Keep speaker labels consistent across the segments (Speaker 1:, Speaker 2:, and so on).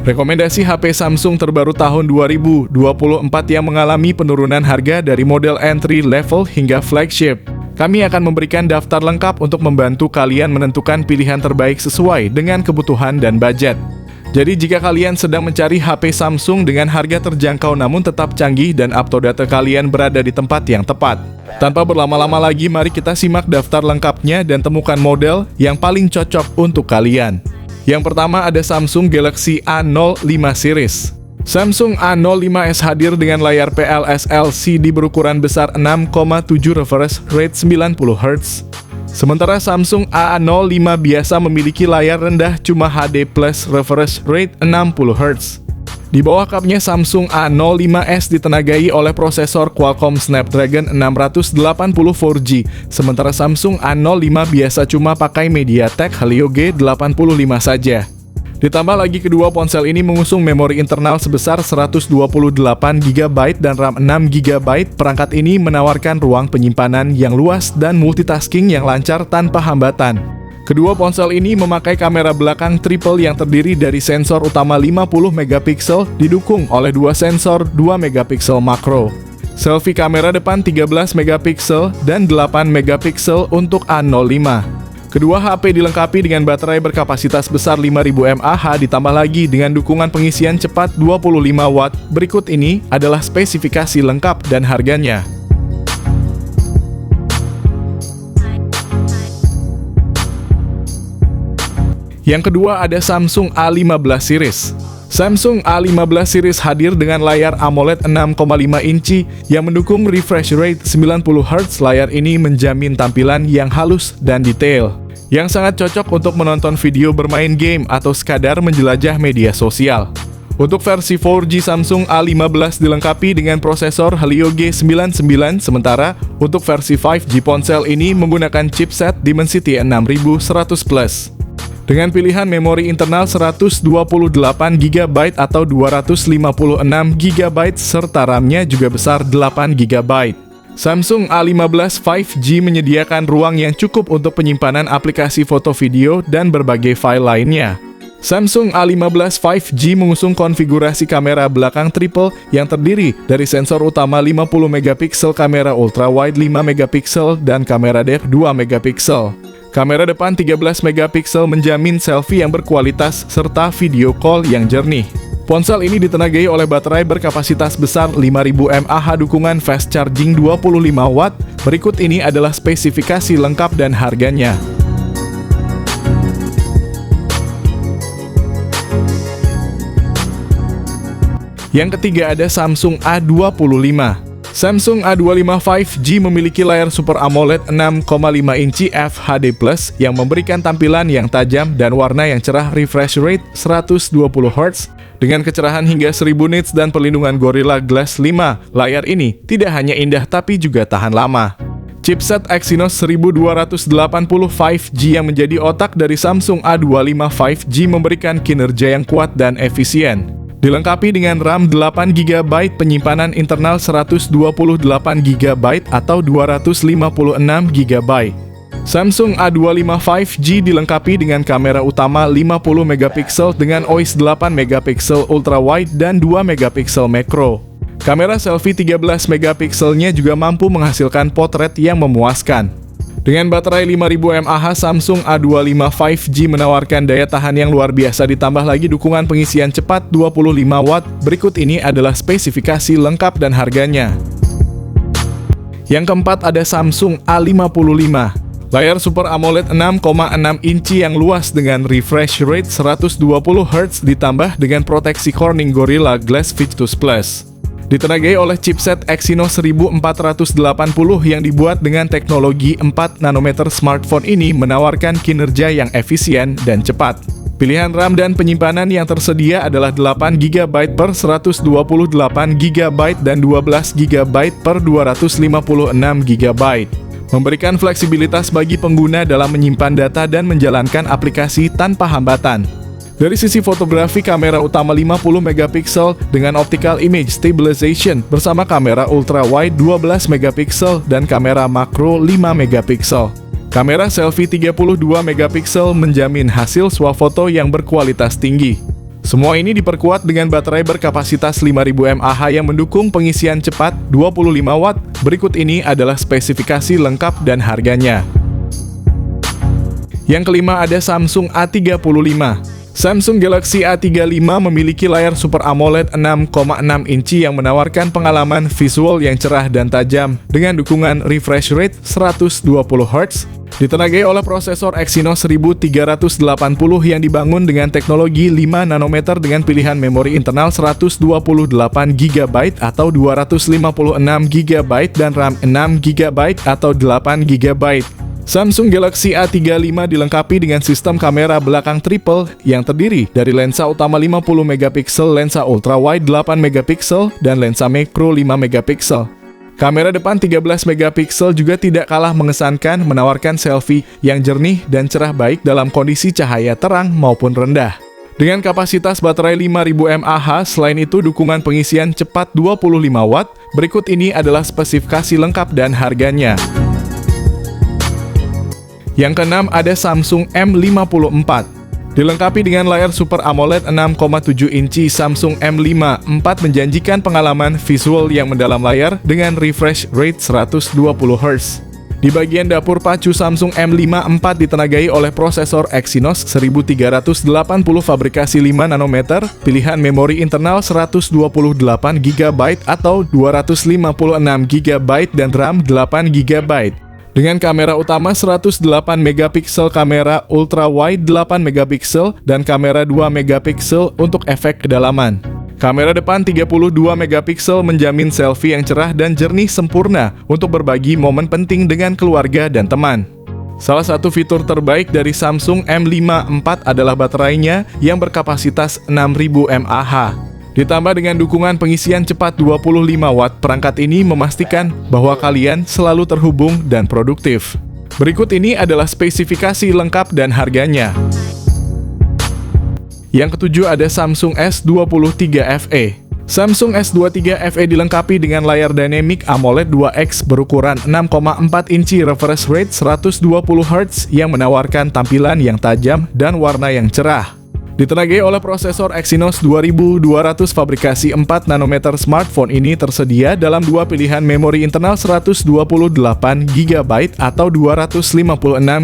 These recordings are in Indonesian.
Speaker 1: Rekomendasi HP Samsung terbaru tahun 2024 yang mengalami penurunan harga dari model entry level hingga flagship. Kami akan memberikan daftar lengkap untuk membantu kalian menentukan pilihan terbaik sesuai dengan kebutuhan dan budget. Jadi jika kalian sedang mencari HP Samsung dengan harga terjangkau namun tetap canggih dan up to date, kalian berada di tempat yang tepat. Tanpa berlama-lama lagi, mari kita simak daftar lengkapnya dan temukan model yang paling cocok untuk kalian. Yang pertama ada Samsung Galaxy A05 series. Samsung A05s hadir dengan layar PLS LCD berukuran besar 6,7 refresh rate 90Hz. Sementara Samsung A05 biasa memiliki layar rendah cuma HD plus refresh rate 60Hz. Di bawah kapnya Samsung A05s ditenagai oleh prosesor Qualcomm Snapdragon 680 4G, sementara Samsung A05 biasa cuma pakai MediaTek Helio G85 saja. Ditambah lagi kedua ponsel ini mengusung memori internal sebesar 128GB dan RAM 6GB. Perangkat ini menawarkan ruang penyimpanan yang luas dan multitasking yang lancar tanpa hambatan. Kedua ponsel ini memakai kamera belakang triple yang terdiri dari sensor utama 50MP didukung oleh dua sensor 2MP makro. Selfie kamera depan 13MP dan 8MP untuk A05. Kedua HP dilengkapi dengan baterai berkapasitas besar 5000 mAh ditambah lagi dengan dukungan pengisian cepat 25W. Berikut ini adalah spesifikasi lengkap dan harganya. Yang kedua ada Samsung A15 series. Samsung A15 series hadir dengan layar AMOLED 6,5 inci yang mendukung refresh rate 90Hz. Layar ini menjamin tampilan yang halus dan detail, yang sangat cocok untuk menonton video bermain game atau sekadar menjelajah media sosial. Untuk versi 4G Samsung A15 dilengkapi dengan prosesor Helio G99, sementara untuk versi 5G ponsel ini menggunakan chipset Dimensity 6100+. Dengan pilihan memori internal 128GB atau 256GB serta RAM-nya juga besar 8GB. Samsung A15 5G menyediakan ruang yang cukup untuk penyimpanan aplikasi foto, video, dan berbagai file lainnya. Samsung A15 5G mengusung konfigurasi kamera belakang triple yang terdiri dari sensor utama 50MP, kamera ultrawide 5MP, dan kamera depth 2MP. Kamera depan 13MP menjamin selfie yang berkualitas serta video call yang jernih. Ponsel ini ditenagai oleh baterai berkapasitas besar 5000 mAh dukungan fast charging 25W. Berikut ini adalah spesifikasi lengkap dan harganya. Yang ketiga ada Samsung A25. Samsung A25 5G memiliki layar Super AMOLED 6,5 inci FHD+ yang memberikan tampilan yang tajam dan warna yang cerah, refresh rate 120Hz dengan kecerahan hingga 1000 nits dan perlindungan Gorilla Glass 5. Layar ini tidak hanya indah tapi juga tahan lama. Chipset Exynos 1280 5G yang menjadi otak dari Samsung A25 5G memberikan kinerja yang kuat dan efisien. Dilengkapi dengan RAM 8GB, penyimpanan internal 128GB atau 256GB. Samsung A25 5G dilengkapi dengan kamera utama 50MP dengan OIS 8MP ultrawide dan 2MP makro. Kamera selfie 13MP-nya juga mampu menghasilkan potret yang memuaskan. Dengan baterai 5000 mAh, Samsung A25 5G menawarkan daya tahan yang luar biasa ditambah lagi dukungan pengisian cepat 25W. Berikut ini adalah spesifikasi lengkap dan harganya. Yang keempat ada Samsung A55. Layar Super AMOLED 6,6 inci yang luas dengan refresh rate 120Hz ditambah dengan proteksi Corning Gorilla Glass Victus Plus. Ditenagai oleh chipset Exynos 1480 yang dibuat dengan teknologi 4 nanometer. Smartphone ini menawarkan kinerja yang efisien dan cepat. Pilihan RAM dan penyimpanan yang tersedia adalah 8GB per 128GB dan 12GB per 256GB. Memberikan fleksibilitas bagi pengguna dalam menyimpan data dan menjalankan aplikasi tanpa hambatan. Dari sisi fotografi, kamera utama 50MP dengan optical image stabilization bersama kamera ultrawide 12MP dan kamera makro 5MP. Kamera selfie 32MP menjamin hasil swafoto yang berkualitas tinggi. Semua ini diperkuat dengan baterai berkapasitas 5000 mAh yang mendukung pengisian cepat 25 Watt. Berikut ini adalah spesifikasi lengkap dan harganya. Yang kelima ada Samsung A35. Samsung Galaxy A35 memiliki layar Super AMOLED 6,6 inci yang menawarkan pengalaman visual yang cerah dan tajam dengan dukungan refresh rate 120 Hz. Ditenagai oleh prosesor Exynos 1380 yang dibangun dengan teknologi 5 nanometer dengan pilihan memori internal 128 GB atau 256 GB dan RAM 6 GB atau 8 GB. Samsung Galaxy A35 dilengkapi dengan sistem kamera belakang triple yang terdiri dari lensa utama 50 megapiksel, lensa ultrawide 8 megapiksel, dan lensa macro 5 megapiksel. Kamera depan 13 megapiksel juga tidak kalah mengesankan, menawarkan selfie yang jernih dan cerah baik dalam kondisi cahaya terang maupun rendah. Dengan kapasitas baterai 5000 mAh, selain itu dukungan pengisian cepat 25 Watt. Berikut ini adalah spesifikasi lengkap dan harganya. Yang keenam ada Samsung M54. Dilengkapi dengan layar Super AMOLED 6,7 inci, Samsung M54 menjanjikan pengalaman visual yang mendalam layar dengan refresh rate 120 Hz. Di bagian dapur pacu, Samsung M54 ditenagai oleh prosesor Exynos 1380 fabrikasi 5 nanometer, pilihan memori internal 128 GB atau 256 GB dan RAM 8 GB. Dengan kamera utama 108 megapiksel, kamera ultrawide 8 megapiksel, dan kamera 2 megapiksel untuk efek kedalaman. Kamera depan 32 megapiksel menjamin selfie yang cerah dan jernih sempurna untuk berbagi momen penting dengan keluarga dan teman. Salah satu fitur terbaik dari Samsung M54 adalah baterainya yang berkapasitas 6000 mAh. Ditambah dengan dukungan pengisian cepat 25 Watt, perangkat ini memastikan bahwa kalian selalu terhubung dan produktif. Berikut ini adalah spesifikasi lengkap dan harganya. Yang ketujuh ada Samsung S23 FE. Samsung S23 FE dilengkapi dengan layar Dynamic AMOLED 2X berukuran 6,4 inci, refresh rate 120 Hz yang menawarkan tampilan yang tajam dan warna yang cerah. Ditenagai oleh prosesor Exynos 2200 fabrikasi 4 nanometer, smartphone ini tersedia dalam dua pilihan memori internal 128 GB atau 256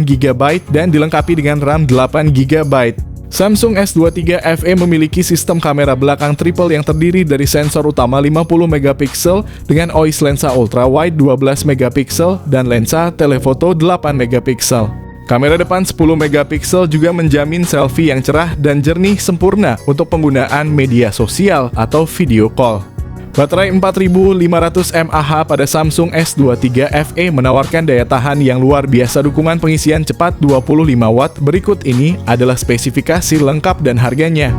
Speaker 1: GB dan dilengkapi dengan RAM 8 GB. Samsung S23 FE memiliki sistem kamera belakang triple yang terdiri dari sensor utama 50 megapiksel dengan OIS lensa ultrawide 12 megapiksel dan lensa telefoto 8 megapiksel. Kamera depan 10 megapiksel juga menjamin selfie yang cerah dan jernih sempurna untuk penggunaan media sosial atau video call. Baterai 4500 mAh pada Samsung S23 FE menawarkan daya tahan yang luar biasa, dukungan pengisian cepat 25 Watt. Berikut ini adalah spesifikasi lengkap dan harganya.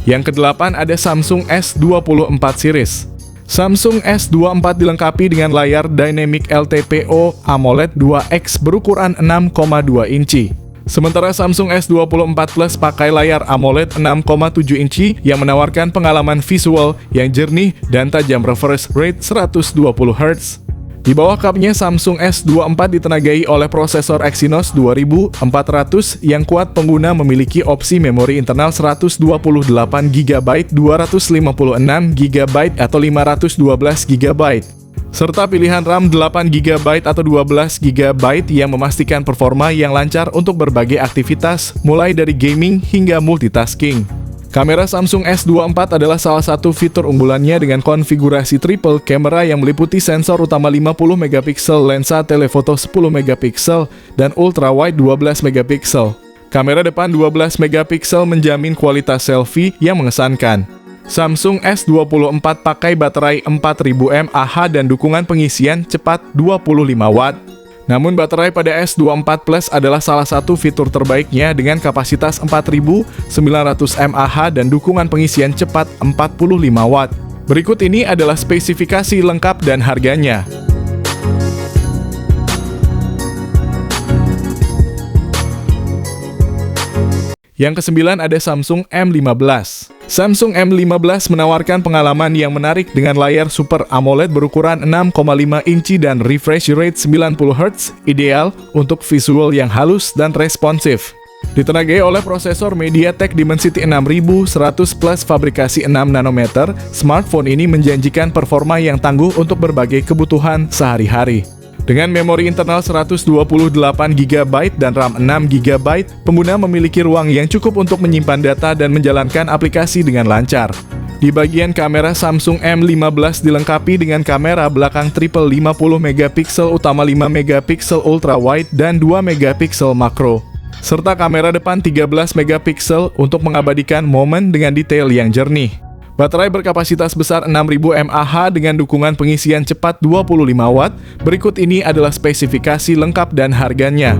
Speaker 1: Yang kedelapan ada Samsung S24 series. Samsung S24 dilengkapi dengan layar Dynamic LTPO AMOLED 2X berukuran 6,2 inci. Sementara Samsung S24 Plus pakai layar AMOLED 6,7 inci yang menawarkan pengalaman visual yang jernih dan tajam, refresh rate 120 Hz. Di bawah kapnya, Samsung S24 ditenagai oleh prosesor Exynos 2400 yang kuat. Pengguna memiliki opsi memori internal 128 GB, 256 GB atau 512 GB, serta pilihan RAM 8 GB atau 12 GB yang memastikan performa yang lancar untuk berbagai aktivitas, mulai dari gaming hingga multitasking. Kamera Samsung S24 adalah salah satu fitur unggulannya dengan konfigurasi triple kamera yang meliputi sensor utama 50 megapiksel, lensa telefoto 10 megapiksel, dan ultrawide 12 megapiksel. Kamera depan 12 megapiksel menjamin kualitas selfie yang mengesankan. Samsung S24 pakai baterai 4000 mAh dan dukungan pengisian cepat 25 Watt. Namun baterai pada S24 Plus adalah salah satu fitur terbaiknya dengan kapasitas 4900 mAh dan dukungan pengisian cepat 45 Watt. Berikut ini adalah spesifikasi lengkap dan harganya. Yang kesembilan ada Samsung M15. Samsung M15 menawarkan pengalaman yang menarik dengan layar Super AMOLED berukuran 6,5 inci dan refresh rate 90 Hz, ideal untuk visual yang halus dan responsif. Ditenagai oleh prosesor MediaTek Dimensity 6100 Plus fabrikasi 6 nanometer, smartphone ini menjanjikan performa yang tangguh untuk berbagai kebutuhan sehari-hari. Dengan memori internal 128GB dan RAM 6GB, pengguna memiliki ruang yang cukup untuk menyimpan data dan menjalankan aplikasi dengan lancar. Di bagian kamera, Samsung M15 dilengkapi dengan kamera belakang triple 50MP utama 5MP ultra wide dan 2MP makro, serta kamera depan 13MP untuk mengabadikan momen dengan detail yang jernih. Baterai berkapasitas besar 6000 mAh dengan dukungan pengisian cepat 25 Watt. Berikut ini adalah spesifikasi lengkap dan harganya.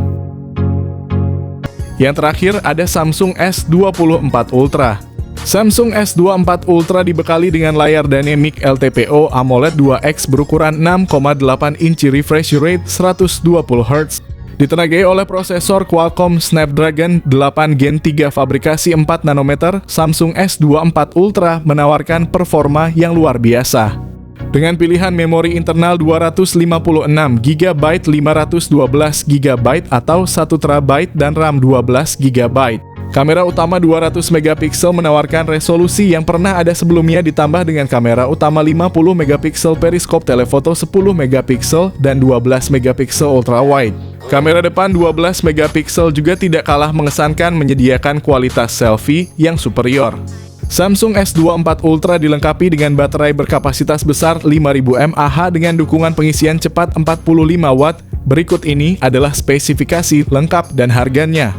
Speaker 1: Yang terakhir ada Samsung S24 Ultra. Samsung S24 Ultra dibekali dengan layar dynamic LTPO AMOLED 2X berukuran 6,8 inci, refresh rate 120Hz. Ditenagai oleh prosesor Qualcomm Snapdragon 8 Gen 3 fabrikasi 4 nanometer, Samsung S24 Ultra menawarkan performa yang luar biasa. Dengan pilihan memori internal 256GB, 512GB atau 1TB dan RAM 12GB. Kamera utama 200MP menawarkan resolusi yang pernah ada sebelumnya, ditambah dengan kamera utama 50MP periskop telefoto 10MP dan 12MP ultra wide. Kamera depan 12MP juga tidak kalah mengesankan, menyediakan kualitas selfie yang superior. Samsung S24 Ultra dilengkapi dengan baterai berkapasitas besar 5000 mAh dengan dukungan pengisian cepat 45 Watt. Berikut ini adalah spesifikasi lengkap dan harganya.